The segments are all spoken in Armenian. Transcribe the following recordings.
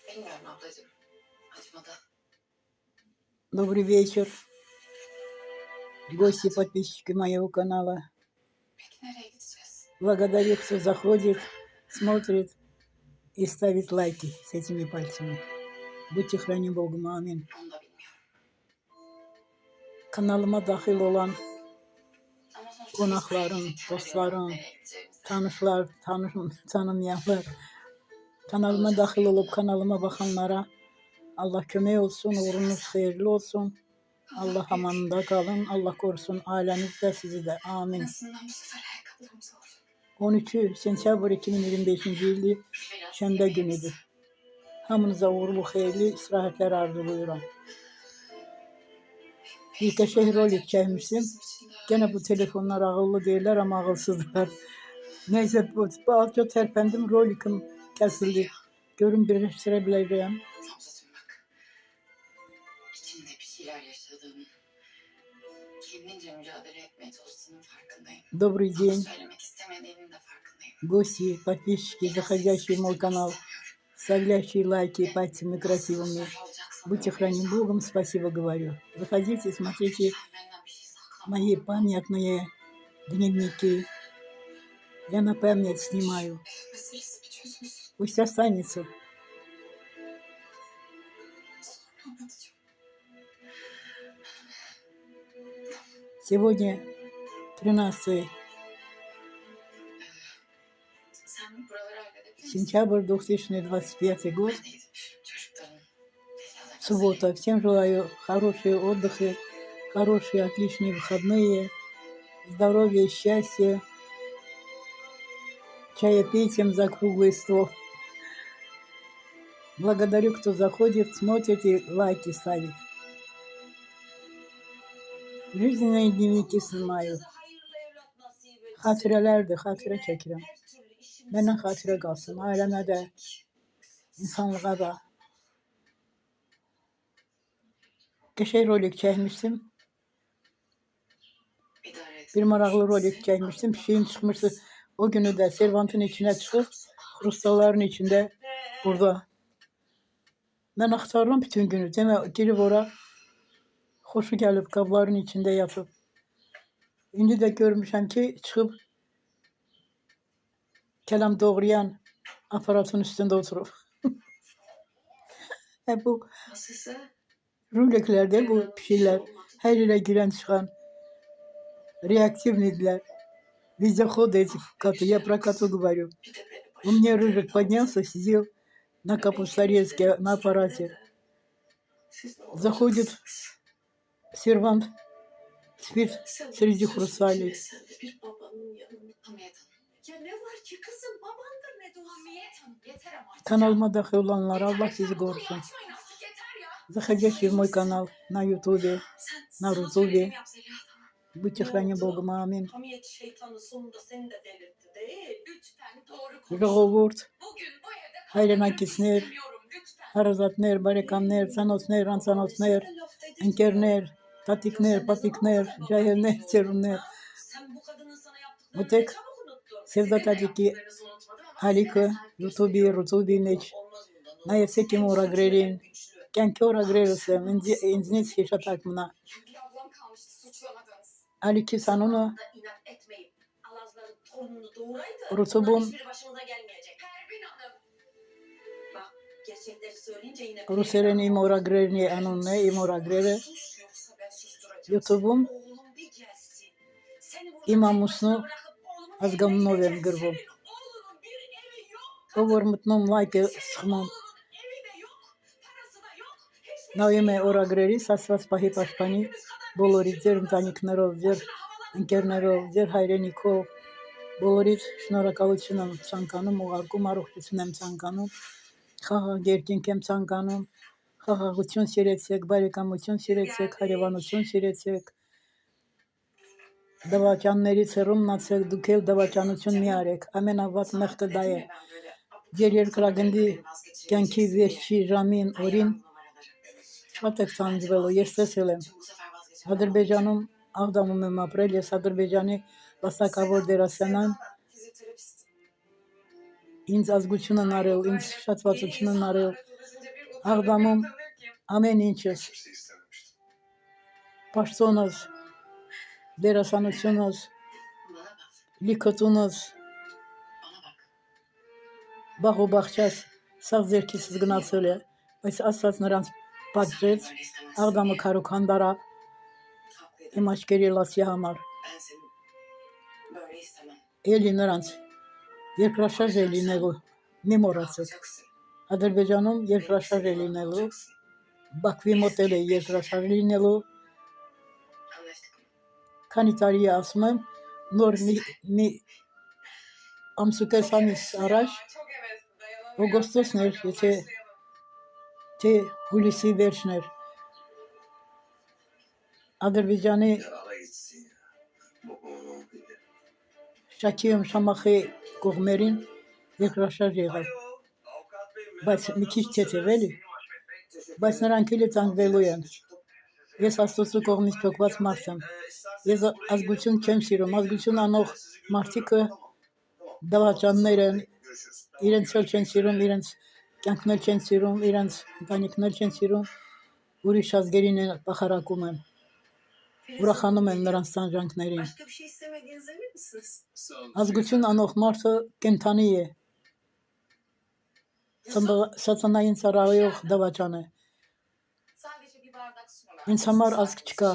Bilmiyorum ablacığım. Acımadı. Добрый вечер, гости, подписчики моего канала. Peki nereye gideceğiz? Благодарю, кто заходит, смотрит и ставит лайки с этими пальцами. Будьте храни Богом, амин. Onu da bilmiyorum. Kanalıma dahil olan Ama sonuçta konaklarım, hiçbir dostlarım, nereye gideceğimizi. tanışlar, tanımayanlar, kanalıma dahil olup kanalıma bakanlara Allah kömək olsun, uğrunuz xeyirli olsun. Allah amanında kalın, Allah korusun aileniz de sizi de. Amin. En azından bu sefer ayakkabılarımız olacak. 13 sentyabr 2025 yılı Biraz Şənbə yemeğimiz. günüdür. Hamınıza uğurlu, xeyirli istirahətlər arzuluyorum. Birkaç rolik çəkmişdim. Gene bu telefonlar ağıllı değiller ama ağılsızlar. Neyse bu çok tərpəndim, rolikim kesildi. Görün birleştirebileceğim. Hamzacığım bak. İçinde bir şeyler yaşadığının, kendince mücadele etmeye çalıştığının farkındayım. Добрый Ama день, söylemek istemediğinin de farkındayım. гости, подписчики, заходящие в мой канал, ставлящие лайки пальцами красивыми. Будьте храним Богом, спасибо говорю. Заходите, смотрите мои памятные дневники. Я на память снимаю. Meselesi bir çözümsüz. Пусть останется. Anlatacağım. Сегодня 13 Sen buraları halledebilir misin? сентябрь 2025 год, Ben de gidip çocukların eşyalarını суббота. Всем желаю хорошие отдыхи, хорошие, отличные выходные, здоровья, счастья. Чаепитием за круглый стол. Благодарю, кто заходит, смотрит и лайки ставит. Жизненные дневники снимаю. Xatirələrdir, xatirə çəkirəm. Məndən xatirə qalsın, ailəmə də, insanlığa da. Qəşəng rolik çəkmişdim. idare et. Bir maraqlı rolik çəkmişdim. Pişiğim çıxmışdı. O günü də servantın içine çıxıb, xrustaların içində burada. Mən axtarıram bütün günü. Demə, girib ora, xoşu gəlib, qabların içində yatıb. İndi də görmüşəm ki, çıxıb, kələm doğrayan aparatın üstündə oturub. Bu Nasılsa ruleklerde bu pişirlər, hər yerə girən çıxan, reaktivnidirlər. Везде ходят эти коты. Я про коту говорю. bir de beni У меня рыжик поднялся, сидел на капустарезке, на аппарате. siz ne Заходит сервант, спит среди хрусталей. Sen de bir babanın yanında. Hamiyet Hanım. Ya ne var ki kızım, babandır ne de Hamiyet Hanım. Yeter ama artık. Kanalıma dahil olanlar Allah sizi Konuyu korusun. açmayın artık, yeter ya. Заходящие в мой канал на ютубе, Sen на sana рутубе. söylediğimi yap Zeliha tamam. Будьте храни Богом, амин. Hamiyet şeytanı sonunda seni de delirtti değil. Lütfen doğru konuş. Жողովուրդ, Bugün bu evde հայրենակիցներ, istemiyorum lütfen. հարազատներ, բարեկամներ, ծանոթներ, անծանոթներ, ընկերներ, տատիկներ, պապիկներ, ջահելներ, ծերուններ, Sen bu kadının sana Bu yaptıklarını tek ne çabuk unuttun. Sevda Տատիկի Հալիքը յութուբի, ռուտուբի մեջ, նայեցեք իմ օրագրերին, կյանքի օրագրերս եմ, ինձնից հիշատակ մնա։ Bir ablam kalmıştı suçlamadığınız. Ալիքիս անունը Da inat etmeyin. Alazların torununu doğuraydı. Rutubun- bunların hiçbiri başımıza gelmeyecek. Pervin Hanım. Bak gerçekleri söyleyince yine... ռուսերեն իմ օրագրերն է անունն է, իմ օրագրերը Sus yoksa ben susturacağım. յութուբում Oğlum bir gelsin. Seni burada իմ tek ամուսնու başına bırakıp oğlumun ազգանունով evine եմ gidecek. գրվում։ Senin oğlunun bir evi yok. Ով որ մտնում լայք է Senin սխմում, oğlunun evi de yok. Parası da yok. Hiçbir նայում է şey yok. օրագրերից, ասված պահի պաշտպանի բոլորի ձեր ընտանիքներով, ձեր ընկերներով, ձեր հայրենիքով, բոլորից շնորհակալություն եմ ցանկանում, ուղարկում առողջություն եմ ցանկանում, խաղաղ երկինք եմ ցանկանում, խաղաղություն սիրեցեք, բարեկամություն սիրեցեք, հարևանություն սիրեցեք, դավաճաններից հեռու մնացեք, դուք էլ դավաճանություն մի արեք, ամենավատ մեղքը դա է։ Ձեր երկրագնդի կյանքի վերջի ժամին օրին շատ եք ցանցվելու, ես տեսել եմ։ Bu sefer vazgeçemem. Ադրբեջանում Աղդամում եմ ապրել, ես Ադրբեջանի վաստակավոր դերասանան, Fizyoterapist. ինձ ազգությունն արել, ինձ շատվածությունն արել, Աղդամում ամեն ինչս, Kimse istememiştim. պաշտոնս, դերասանությունս, Bana bak. լիքոտունս, Bana bak. բաղոբաղչաս, սաղ ձերքիցս գնացել է, բայց Աստված նրանց պատժեց, Böyle istemezsin Աղդամը diye. քարուքան դարավ, Haklıydı. իմ աչքերի լացի համար, Ben seni böyle istemem. էլի նրանց երկրաշարժ է լինելու, մի մոռացեք, Kalkacaksın. Ադրբեջանում Benim երկրաշարժ է istediğimi լինելու, alacaksın. Բաքվի մոտել է երկրաշարժ լինելու, Anlaştık mı? քանի տարի է ասում եմ, նոր մի ամսուկես ամիս առաջ, Çok hevesli dayanamıyorum. օգոստոսն էր, եթե Başlayalım. թե հուլիսի վերջն էր, Ադրբեջանի Ya ara gitsin ya. Bu onun bile. Շաքիում Շամախի կողմերին երկրաշարժ եղավ, Avukat bey. բայց մի քիչ թեթև էլի, բայց նրանք էլ ծանվելու են, ես Աստծո կողմից փոկված մարդ եմ, ես ազգություն չեմ սիրում, ազգություն անող մարդիկը դավաճաններ են, իրենց էլ չեն սիրում, իրենց կյանքն էլ չեն սիրում, իրենց ընտանիքն էլ չեն սիրում, ուրիշ ազգերին են պախարակում են, ուրախանում են նրանց տանջանքներին, Başka bir şey istemediğinize emin misiniz? Sağ olun. ազգություն անող մարդը կենթանի է, սատանային ծառայող դավաճան է, Sadece bir bardak su mu ինձ համար ազգ չկա,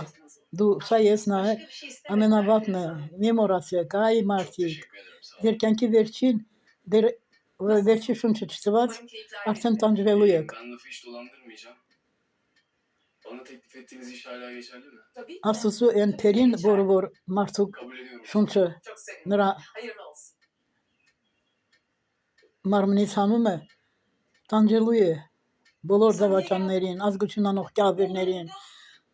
դու սա ես նա է, Başka bir şey istemediğinize ամենավատն է, մի մոռացեք, այ մարդիկ, Teşekkür ederim. Sağ olun. ձեր կյանքի վերջին, դեր վերջի շունչը չծված, Umarım keyifler արդեն yerinde. տանջվելու եք, Ben lafı hiç dolandırmayacağım. Bana teklif ettiğiniz iş hala geçerli mi? Tabii ki. Աստծո այն փերին, որը որ մարդու Kabul ediyorum. շունչը Çok sevindim. նրա Hayırlı olsun. մարմնից հանում է, տանջելու է բոլոր դավաճաններին, ազգություն անող կյավերներին,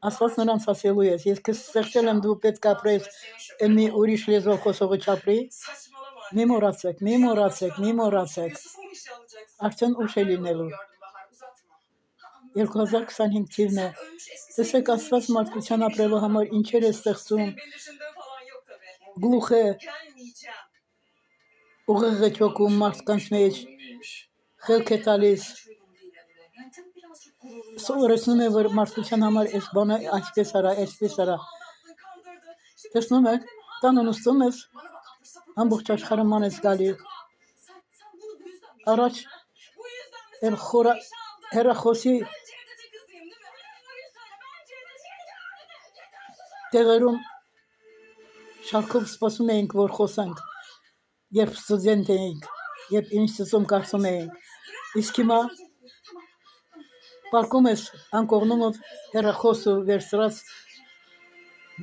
Աստված նրանց ասելու է, ես քեզ ստեղծել եմ դու պետք է ապրես, այն մի ուրիշ լեզվով խոսողը չապրի, Saçmalama. մի մոռացեք, մի մոռացեք, մի մոռացեք, Yusuf'u mu işe alacaksın? արդեն ուշ է լինելու, Gördüm Bahar, uzatma. 2025 թիվն է, Sen ölmüş eski տեսեք Աստված մարդկության ապրելու համար ինչեր է ստեղծում, Senin beni düşündüğün falan yok tabii. գլուխ է, Gelmeyeceğim. ուղեղ է չոքում մարդկանց մեջ, Uygun değilmiş. խելք է տալիս, hiç uygun değil Emre. Yani tabii birazcık gururun var. սովորեցնում է, որ մարդկության համար այս բանը այսպես արա, այսպես արա, Aldattın, kandırdın. Şimdi տեսնում եք, տանը նստում ես, Bana bak apır sapır ամբողջ աշխարհը մանես գալի, Sen bunu bu yüzden mi առաջ bu yüzden mi էլ sen խորա bu işe aldın? հերախոսի Ben Cevdet'in kızıyım değil mi? Doğruyu söyle. Ben Cevdet'in տեղերում շարքով սպասում էինք, որ խոսանք, երբ ստուդենտ էինք, երբ ինստիտուտում կարծում էինք, իսկ հիմա պարկում ես անկողնումով հերախոսը վերցրած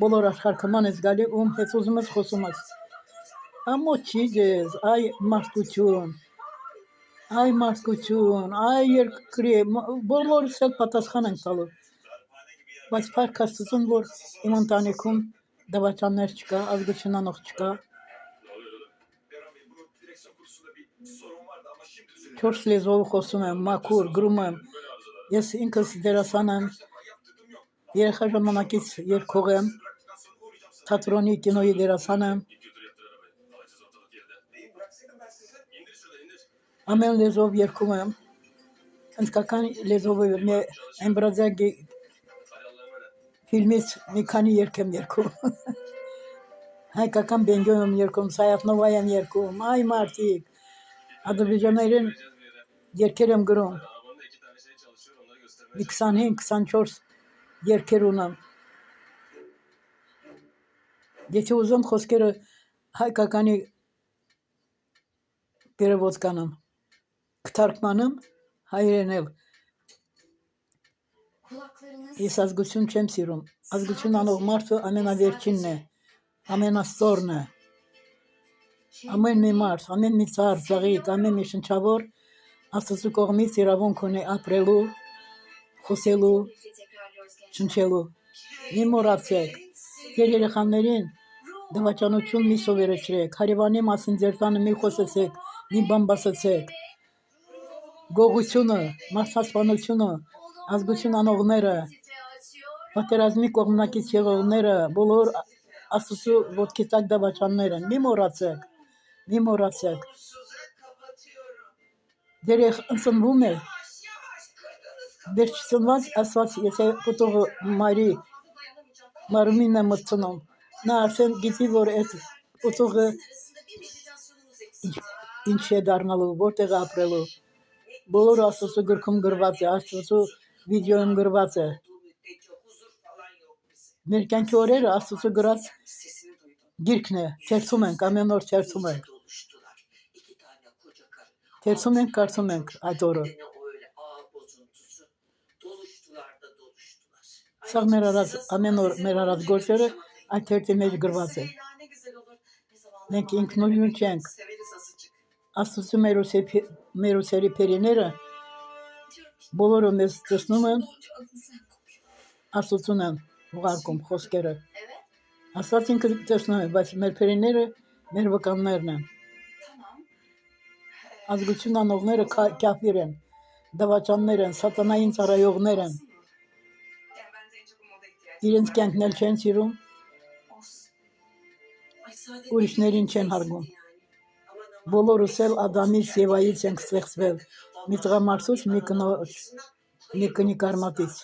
բոլոր աշխարհքման ես գալի, ում հետ ուզում ես խոսում ես, ամոչի ես, այ մարդկություն, այ երկրի, բոլորս էլ պատասխան ենք տալու, բայց փառք Աստծուն, որ իմ ընտանիքում դավաճաններ չկա, ազգություն անող չկա, Ne oluyor oğlum? Devran Bey, bu direksiyon kursunda bir sorun vardı ama şimdi düzeldi. 4 լեզվով խոսում եմ, մաքուր, գրում եմ, Böyle arızalar. ես ինքս դերասան եմ, Kaç defa yaptırdım yok. երեխա ժամանակից երգող եմ, Bıraktıktan sonra uğrayacağım sana. թատրոնի, կինոյի դերասան եմ, Git götür yatır arabayı. Alacağız ortalık yerde. Beyim bıraksaydım ben sizi. İndir şurada indir. ամեն լեզվով երգում եմ, հնդկական լեզվով այն բրազիլի Hadi Allah'a emanet. ֆիլմից մի քանի երգ եմ երգում, հայկական բենգյոն եմ երգում, Սայաթնովայ եմ երգում, այ մարդիկ, ադրբեջաներեն Gideceğiz bir yere. երգեր եմ գրում, Arabanın da 2 tane şey çalışıyor. Onları göstermeye մի 25-24 երգեր ունեմ, եթե ուզում խոսքերը հայկականի перевод կանեմ, կթարգմանեմ հայերեն էլ, Kulaklarınız ես ազգություն չեմ սիրում, ազգություն անող մարդը ամենավերջինն է, ամենաստորն է, ամեն մի մարդ, ամեն մի ծառ, ծաղիկ, ամեն մի շնչավոր Աստծո կողմից իրավունք ունի ապրելու, խոսելու, tekrarlıyoruz gençler. շնչելու, մի մոռացեք, ձեր երեխաներին դավաճանություն մի սովորեցրեք, հարևանի մասին ձեր տանը մի խոսեցեք, մի բան բացեցեք, գողությունը, մարդասպանությունը, ազգություն անողները, պատերազմի կողմնակից եղողները, բոլոր Աստծո ոտքի տակ դավաճաններ են, մի մոռացեք, Size kapatıyorum. դեր ընծնվում է, Yavaş yavaş kırdınız Վերջսնված ասված, եթե պտուղը մարմինն է մտցնում, նա արդեն գիտի, որ այդ պտուղը ինչ է դառնալու, որտեղ է ապրելու։ Բոլոր Աստծո գրքում գրված է, Աստծո վիդեոյում գրված է։ Մեր կյանքի օրերը Աստծո գրած գիրքն է, թերթում ենք, ամեն օր թերթում ենք։ Թերթում ենք, կարդում ենք այդ օրը։ Սա մեր արած ամեն օր մեր արած գործերը այդ թերթի մեջ գրված է։ Մենք ինքնուրույն չենք։ Աստծո մերուսերի փերիները բոլորը մեզ տեսնում են, Աստծուն են ուղարկում խոսքերը։ Աստված ինքը տեսնում է, բայց մեր փերիները մեր վկաններն են։ Ազգություն անողները կապիր են, դավաճաններ են, սատանային ծառայողներ են։ Իրենց կյանքն էլ չեն սիրում, ուրիշներին չեն հարգում։ Բոլորս էլ Ադամից Եվայից ենք ստեղծվել, մի տղամարդուց, մի կնոջ, մի կնիկարմատից։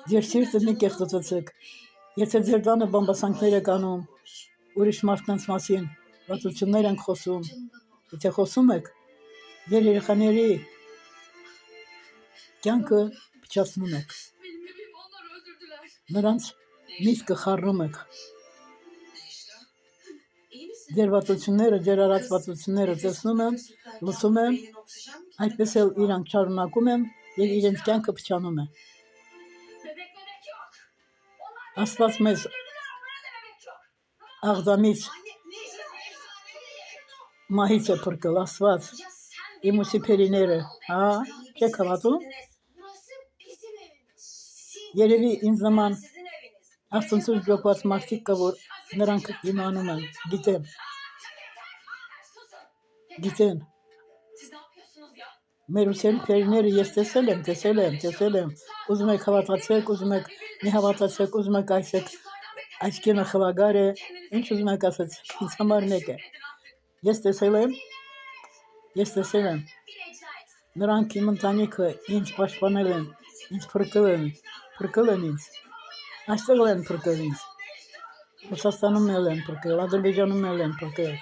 Ձեր սիրտը մի կեղտոտվեցեք, եթե ձեր տանը բամբասանքներ եք անում, ուրիշ մարդկանց մասին վատություններ ենք խոսում, եթե խոսում եք, ձեր երեխաների կյանքը փչացնում եք, նրանց միտքը խառնում եք, ձեր վատությունները, ձեր արած վատությունները տեսնում եմ, լսում եմ, այդպես էլ իրանք շարունակում են և իրենց կյանքը փչանում է։ Աստված մեզ աղդամից մահից է փրկել, Աստված իմ ուսի փերիները, չեք հավատում։ Երևի ինձ նման Աստծուն ճոպված մարդիկ կա, որ նրանք իմանում են, գիտեն։ Մեր ուսերի փերիները ես տեսել եմ, ուզում եք հավատացեք, ուզում եք մի հավատացեք, ուզում եք այսեք, աչքինը խվագար է, ինչ ուզում եք ասացեք, ինձ համար մեկ է։ Ես տեսել եմ, նրանք իմ ընտանիքը ինձ պաշտպանել են, ինձ փրկել են ինձ, այստեղ են փրկել ինձ, Ռուսաստանում էլ են փրկել, Ադրբեջանում էլ են փրկել։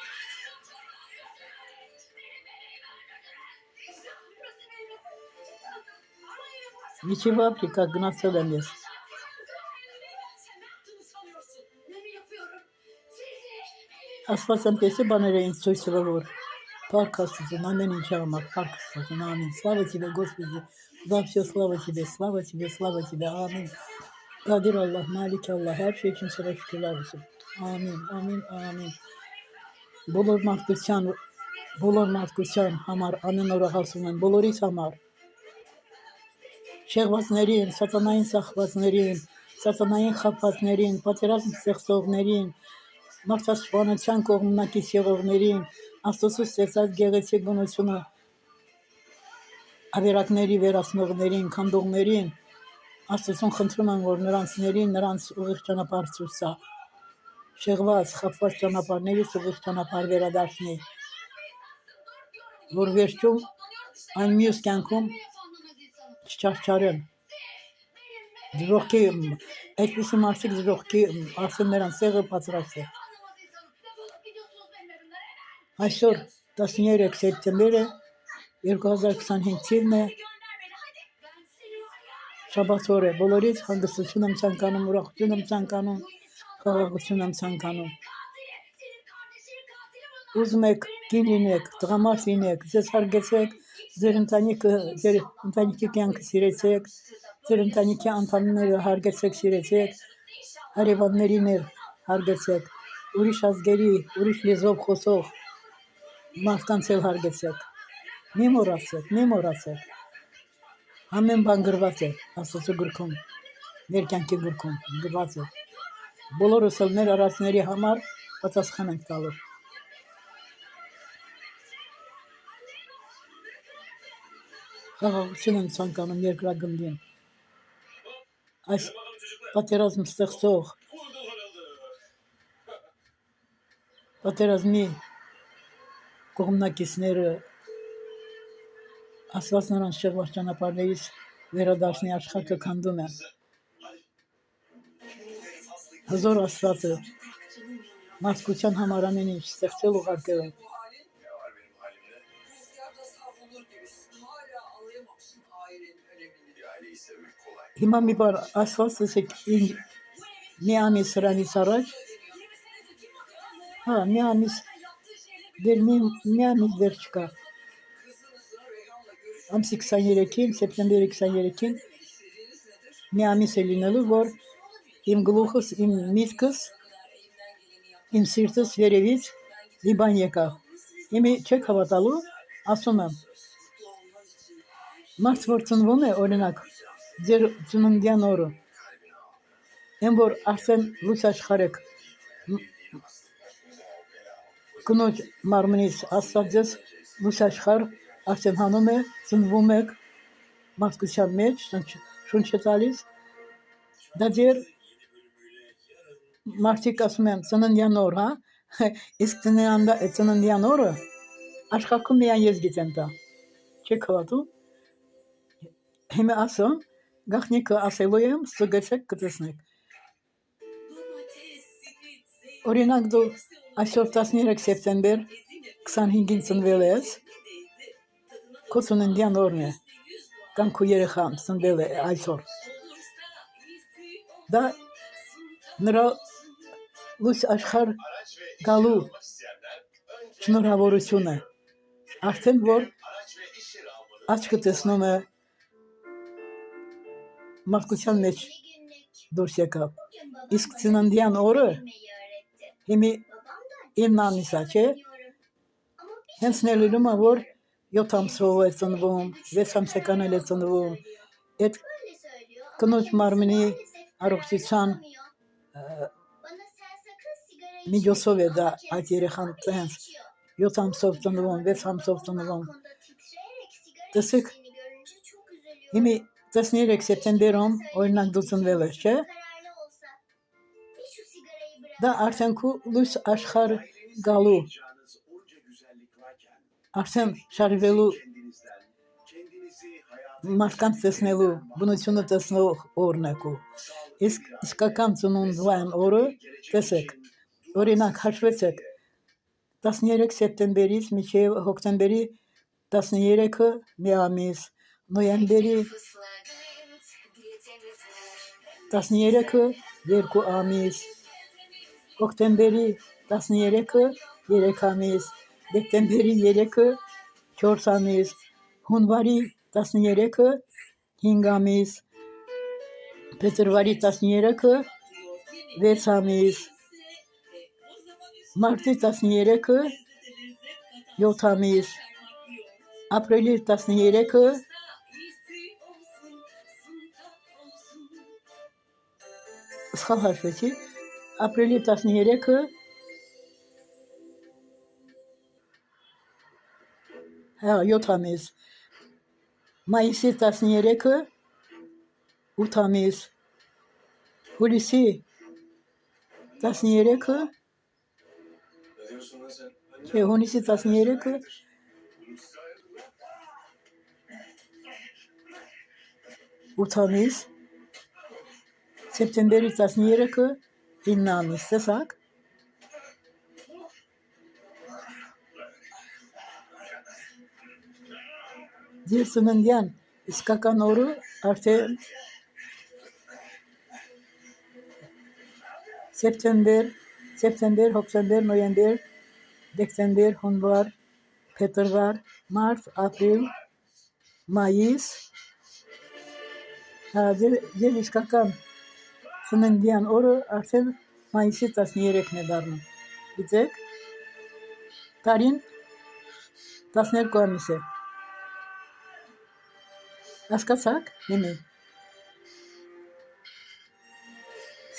Միջև Աֆրիկա գնացել եմ ես։ Աստված այնպեսի բաներ է ինձ ցույց տվել, որ փառք Աստծուն ամեն ինչի համար, փառք Աստծուն, ամեն։ Слава тебе, Господи, за все, слава тебе, ամեն։ Qadir Allah, Malik Allah, hər şey üçün sənə şükürlər olsun։ Amin։ Բոլոր մարդկության համար ամեն օր աղացում եմ, բոլորիս համար։ Շեղվածներին, սատանային սախվածներին, սատանային խաբվածներին, պատերազմ ստեղծողներին, մարդասպանության կողմնակից եղողներին, Աստծո ստեղծած գեղեցիկ բնությունը ավերակների վերացնողներին, քանդողներին, Աստծուն խնդրում եմ, որ նրանց ուղիղ ճանապարհ ցույց տա, շեղված, խաբված ճանապարհներից ուղիղ ճանապարհ վերադարձնի, որ վերջում այն մյուս կյանքում չչարչարեն։ Դժոխքի, այդպիսի մարդիկ դժոխքի արդեն նրանց տեղը պատրաստ է։ Այսօր 13 սեպտեմբեր է, 2025 թիվն է, շաբաթ օր է, բոլորից հանգստություն եմ ցանկանում, ուրախություն եմ ցանկանում, խաղաղություն եմ ցանկանում։ Ուզում եք կին լինեք, տղամարդ լինեք, ձեզ հարգեցեք, ձեր ընտանիքի կյանքը սիրեցեք, ձեր ընտանիքի անդամները հարգեցեք, սիրեցեք, հարևաններին էլ հարգեցեք, ուրիշ ազգերի, ուրիշ լեզվով խոսող մարդկանց էլ հարգեցեք։ Մի մոռացեք։ Ամեն բան գրված է Աստծո գրքում, մեր կյանքի գրքում գրված է։ Բոլորս էլ մեր արածների համար պատասխան ենք տալու։ Խաղաղություն եմ ցանկանում երկրագնդին։ Այս պատերազմ ստեղծող, պատերազմի կողմնակիցները Աստված նրանց շեղված ճանապարհներից վերադարձնի աշխարհ կքանդում եմ։ Հզոր Աստվածը մարդկության համար ամեն ինչ ստեղծել ուղարկել է։ Ne var benim halimde? Rüzgarda savrulur gibisin. Hala anlayamamışsın ailenin önemini. Bir aileyi sevmek kolay. Հիմա մի բար Աստված ասեք մի ամիս սրանից առաջ, հա, մի ամիս դեր մի ամիս դեր չկա։ Kızınızla Reyhan'la görüşmek Ամսի 23-ին, սեպտեմբերի 23-ին istediğiniz nedir? մի ամիս է լինելու, որ իմ գլուխս, իմ միտքս, իմ սիրտս երևից Լիբան եկավ։ Իմի չեք հավատալու, ասում եմ, մարդ որ ծնվում է, օրինակ, ձեր ծննդյան օրը, այն որ արդեն լույս աշխարհ կնոջ մարմնից Աստված ձեզ լույս աշխարհ արդեն հանում է, ծնվում եք մարդկության մեջ, շունչ է տալիս, դա ձեր մարդիկ ասում են ծննդյան օր, հա, իսկ ծննդյան օրը աշխարհում միայն ես գիտեմ դա, չեք հավատում, հիմա ասում, գաղտնիքը ասելու եմ, ստուգեցեք կտեսնեք, օրինակ դու այսօր 13 սեպտեմբեր 25-ին ծնվել ես, քո ծննդյան օրն է, կամ քո երեխան ծնվել է այսօր, դա նրա լույս աշխարհ Araç ve iş գալու yeri almak isteyenler önce շնորհավորություն է, արդեն որ araç ve iş yeri almalı. աչքը տեսնում է մարդկության մեջ դուրս եկավ, իսկ ծննդյան օրը հիմի 9 ամիսա չէ, հենց ներլում է, որ 7 ամսով է ծնվում, 6 ամսական էլ է ծնվում, այդ կնոջ մարմնի առողջության միջոցով է դա այդ երեխան տենց 7 ամսով ծնվում, 6 ամսով ծնվում, տեսեք, հիմի 13 սեպտեմբերում, օրինակ դու ծնվել ես, չէ, դա արդեն քո լույս աշխարհ գալու, Yapacağınız onca güzellik varken արդեն շարժվելու kendinizden, kendinizi hayatın մարդկանց տեսնելու, բնությունը տեսնող օրն է քո, իսկ իսկական ծնունդյան օրը, տեսեք, օրինակ հաշվեցեք, 13 սեպտեմբերից մինչև հոկտեմբերի 13-ը մի ամիս, նոյեմբերի 13-ը 2 ամիս, հոկտեմբերի 13-ը 3 ամիս, դեկտեմբերի 3-ը 4 ամիս, հունվարի 13-ը 5 ամիս, փետրվարի 13-ը 6 ամիս, մարտի 13-ը 7 ամիս, ապրիլի 13-ը սխալ հաշվեցի, ապրիլի 13-ը 7 ամիս, մայիսի 13-ը 8 ամիս, հուլիսի 13-ը, Ne diyorsun lan sen? հունիսի 13-ը 8 ամիս, սեպտեմբերի 13-ը 9 ամիս, տեսակ, ձեր ծննդյան իսկական օրը արդեն սեպտեմբեր, հոկտեմբեր, նոյեմբեր, դեկտեմբեր, հունվար, փետրվար, մարտ, ապրիլ, մայիս, ձեր իսկական ծննդյան օրը արդեն մայիսի 13-ն է դառնում, գիտեք, տարին 12 ամիս է, հասկացաք, հիմի,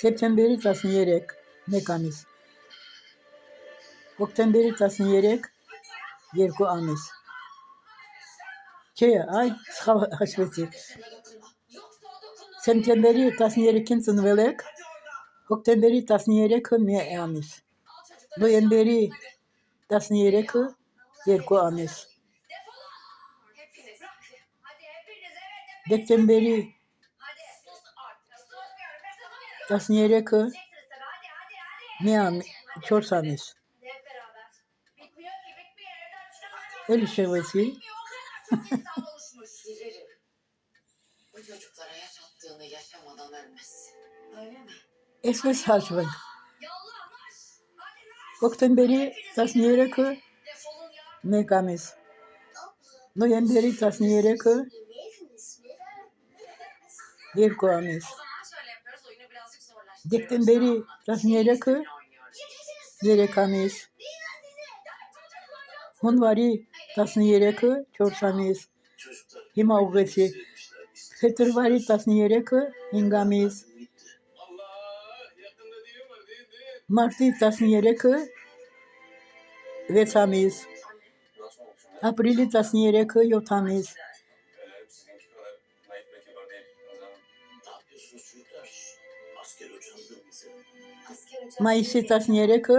սեպտեմբերի 13, 1 ամիս, հոկտեմբերի 13, 2 ամիս, չէ, այ, սխալ հաշվեցի, սեպտեմբերի 13-ին ծնվել եք, հոկտեմբերի 13-ը մի ամիս, նոյեմբերի 13-ը 2 ամիս, Դեկտեմբերի Hadi sus artık. Susmuyorum. Ben susmuyorum. 13-ը Gideceksiniz tabii. Hadi. մի ամիս, 4 ամիս Hep beraber. Bitmiyor ki bitmiyor. Evden çıkamıyorum. էլի շեղվեցի, Bitmiyor. O kadar çok insan oluşmuş. Dilerim bu çocuklara yaşattığını yaşamadan ölmez. Öyle mi? այսպես հաշվենք, Yallah marş. Hadi marş. օկտեմբերի 13-ը Defolun ya. 1 ամիս, նոյեմբերի 13-ը 2 ամիս, O zaman şöyle yapıyoruz. Oyunu birazcık zorlaştırıyoruz. դեկտեմբերի 13-ը 3 ամիս, հունվարի 13-ը 4 ամիս, Çocuklar. հիմա ուղղեցի, փետրվարի 13-ը 5 ամիս, Allah yakında düğün var değil mi? մարտի 13-ը 6 ամիս, Nasıl olmuş? ապրիլի 13-ը 7 ամիս, Öyle sizinki kadar naif ve kibar değil. O zaman Ne yapıyorsunuz çocuklar? Asker hocandı bize. Asker hocam. մայիսի 13-ը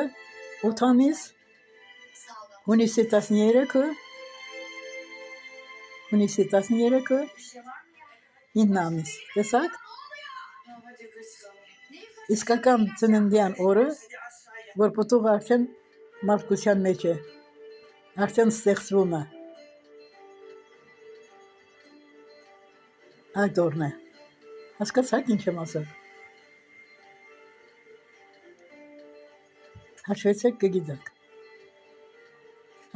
8 ամիս, Sağ olun. հունիսի 13-ը հունիսի 13-ը Bir şey var mı ya? 9 ամիս, տեսակ, Ya hadi kız kalmayın. իսկական ծննդյան օրը, որ պտուղը արդեն մարդկության մեջ է, արդեն ստեղծվում է, այդ օրն է, հասկացաք ինչ եմ ասել, հաշվեցեք կգիտեք,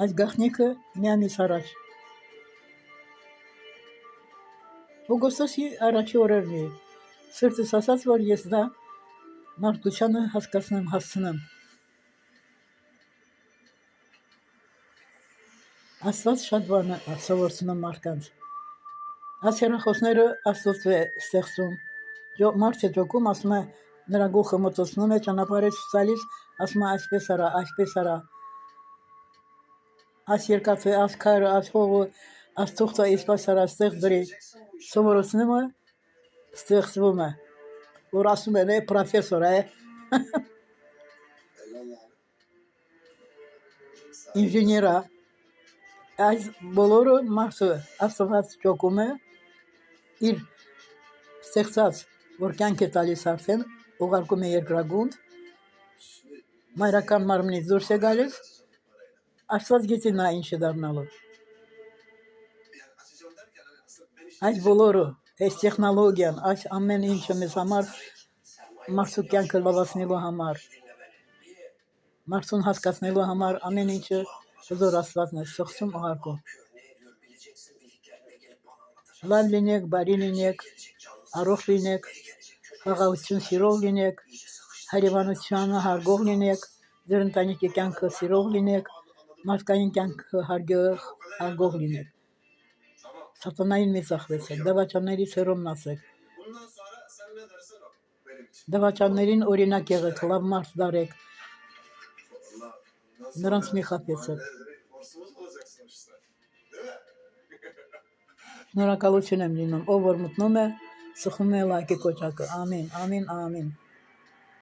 այս գաղտնիքը մի ամիս առաջ, օգոստոսի առաջի օրերն է, սրտս ասաց, որ ես դա մարդկությանը հասկացնեմ, հասցնեմ, Աստված շատ բան է սովորցնում մարդկանց, այս հեռախոսները Աստծոց է ստեղծում, մարդ է ջոկում, ասում է, նրա գլուխը մոտեցնում է, ճանապարհ է ցույց տալիս, ասում է այսպես արա, այսպես արա, այս երկաթը, այս քարը, այս հողը, այս թուղթը այսպես արա, ստեղ դրի, սովորեցնում է, ստեղծվում է, որ ասում են, պրոֆեսոր է, Eyvallah abi. ինժեներ է, այս բոլորը մարդը Աստված ջոկում է, իր ստեղծած, որ կյանք է տալիս արդեն, ուղարկում է երկրագունդ, Şimdi մայրական մարմնից դուրս է գալիս, Աստված գիտի նա ինչ է դառնալու, yani açacağım derken hani aslında ben işte այս բոլորը, այս տեխնոլոգիան, այս ամեն ինչը մեզ համար, մարդու կյանքը լավացնելու համար, մարդուն հասկացնելու համար, ամեն ինչը հզոր Աստվածն է ստեղծում ուղարկում, լավ լինեք, բարի լինեք, առողջ լինեք, խաղաղություն սիրող լինեք, հարևանությանը հարգող լինեք, ձեր ընտանիքի կյանքը սիրող լինեք, մարդկային կյանքը հարգող լինեք, tamam. սատանային մի ծախվեցեք, դավաճաններից հեռու մնացեք, Bundan sonra sen ne dersen o benim için. դավաճաններին օրինակ եղեք, լավ մարդ դարեք, Allah nasıl նրանց մի խաբեցեք, forsumuz olacak sonuçta. Değil mi? շնորհակալություն եմ լինում, ով որ մտնում է, սխում է լայքի կոճակը, ամին, ամին, ամին,